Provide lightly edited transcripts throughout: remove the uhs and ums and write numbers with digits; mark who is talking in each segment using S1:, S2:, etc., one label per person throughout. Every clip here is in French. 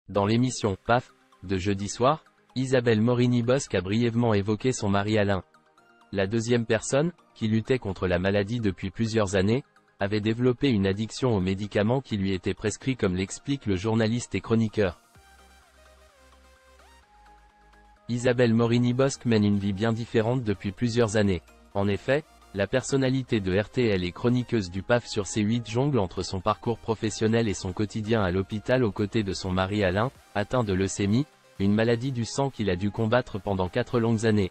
S1: Dans l'émission « PAF » de jeudi soir, Isabelle Morini-Bosc a brièvement évoqué son mari Alain. La deuxième personne, qui luttait contre la maladie depuis plusieurs années, avait développé une addiction aux médicaments qui lui étaient prescrits comme l'explique le journaliste et chroniqueur. Isabelle Morini-Bosc mène une vie bien différente depuis plusieurs années. En effet, la personnalité de RTL et chroniqueuse du PAF sur C8 jongle entre son parcours professionnel et son quotidien à l'hôpital aux côtés de son mari Alain, atteint de leucémie, une maladie du sang qu'il a dû combattre pendant 4 longues années.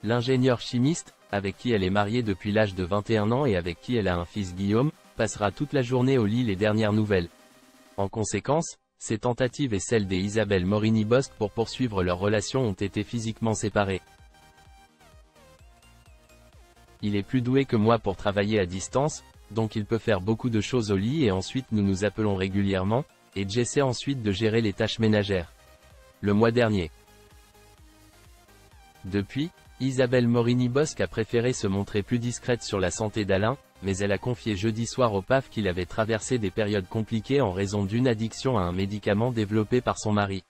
S1: L'ingénieur chimiste, avec qui elle est mariée depuis l'âge de 21 ans et avec qui elle a un fils Guillaume, passera toute la journée au lit les dernières nouvelles. En conséquence, ses tentatives et celles des Isabelle Morini-Bosc pour poursuivre leur relation ont été physiquement séparées. Il est plus doué que moi pour travailler à distance, donc il peut faire beaucoup de choses au lit et ensuite nous nous appelons régulièrement, et j'essaie ensuite de gérer les tâches ménagères. Le mois dernier. Depuis, Isabelle Morini-Bosc a préféré se montrer plus discrète sur la santé d'Alain, mais elle a confié jeudi soir au PAF qu'il avait traversé des périodes compliquées en raison d'une addiction à un médicament développé par son mari.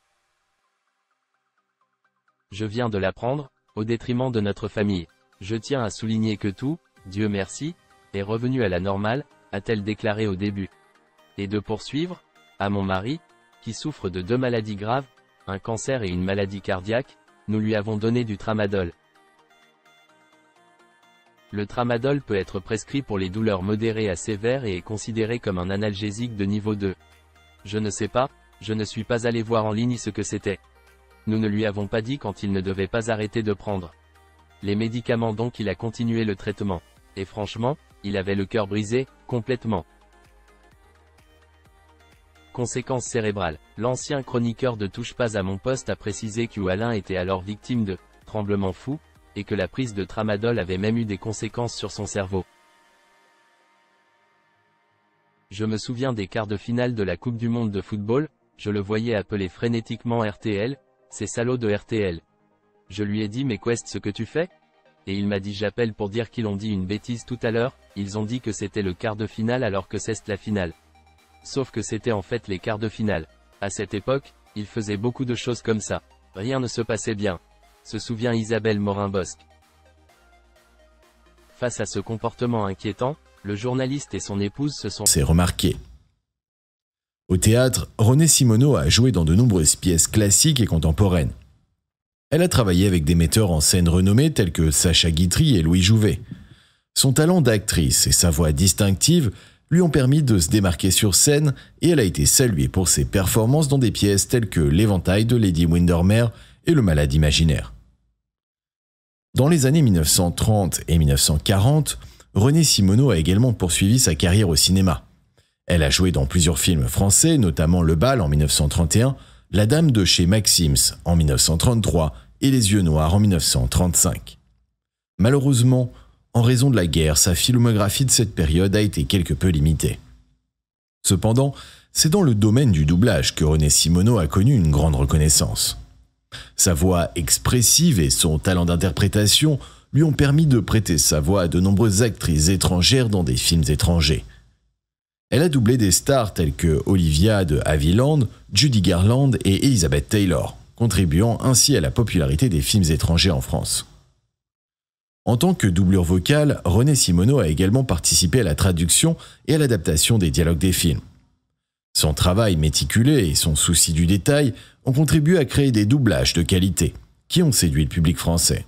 S1: Je viens de l'apprendre, au détriment de notre famille. Je tiens à souligner que tout, Dieu merci, est revenu à la normale, a-t-elle déclaré au début. Et de poursuivre, à mon mari, qui souffre de 2 maladies graves, un cancer et une maladie cardiaque, nous lui avons donné du tramadol. Le tramadol peut être prescrit pour les douleurs modérées à sévères et est considéré comme un analgésique de niveau 2. Je ne sais pas, je ne suis pas allé voir en ligne ce que c'était. Nous ne lui avons pas dit quand il ne devait pas arrêter de prendre les médicaments, donc il a continué le traitement. Et franchement, il avait le cœur brisé, complètement. Conséquences cérébrales. L'ancien chroniqueur de Touche pas à mon poste a précisé que Alain était alors victime de tremblements fous, et que la prise de tramadol avait même eu des conséquences sur son cerveau. Je me souviens des quarts de finale de la Coupe du Monde de football, je le voyais appeler frénétiquement RTL, ces salauds de RTL. Je lui ai dit mais qu'est-ce ce que tu fais? Et il m'a dit j'appelle pour dire qu'ils ont dit une bêtise tout à l'heure, ils ont dit que c'était le quart de finale alors que c'est la finale. Sauf que c'était en fait les quarts de finale. À cette époque, il faisait beaucoup de choses comme ça. Rien ne se passait bien. Se souvient Isabelle Morini-Bosc. Face à ce comportement inquiétant, le journaliste et son épouse se sont
S2: remarqués. Au théâtre, Renée Simoneau a joué dans de nombreuses pièces classiques et contemporaines. Elle a travaillé avec des metteurs en scène renommés tels que Sacha Guitry et Louis Jouvet. Son talent d'actrice et sa voix distinctive lui ont permis de se démarquer sur scène et elle a été saluée pour ses performances dans des pièces telles que L'Éventail de Lady Windermere et Le Malade imaginaire. Dans les années 1930 et 1940, Renée Simoneau a également poursuivi sa carrière au cinéma. Elle a joué dans plusieurs films français, notamment Le Bal en 1931, La Dame de chez Maxims en 1933 et Les Yeux Noirs en 1935. Malheureusement, en raison de la guerre, sa filmographie de cette période a été quelque peu limitée. Cependant, c'est dans le domaine du doublage que Renée Simoneau a connu une grande reconnaissance. Sa voix expressive et son talent d'interprétation lui ont permis de prêter sa voix à de nombreuses actrices étrangères dans des films étrangers. Elle a doublé des stars telles que Olivia de Havilland, Judy Garland et Elizabeth Taylor, contribuant ainsi à la popularité des films étrangers en France. En tant que doublure vocale, Renée Simoneau a également participé à la traduction et à l'adaptation des dialogues des films. Son travail méticuleux et son souci du détail ont contribué à créer des doublages de qualité, qui ont séduit le public français.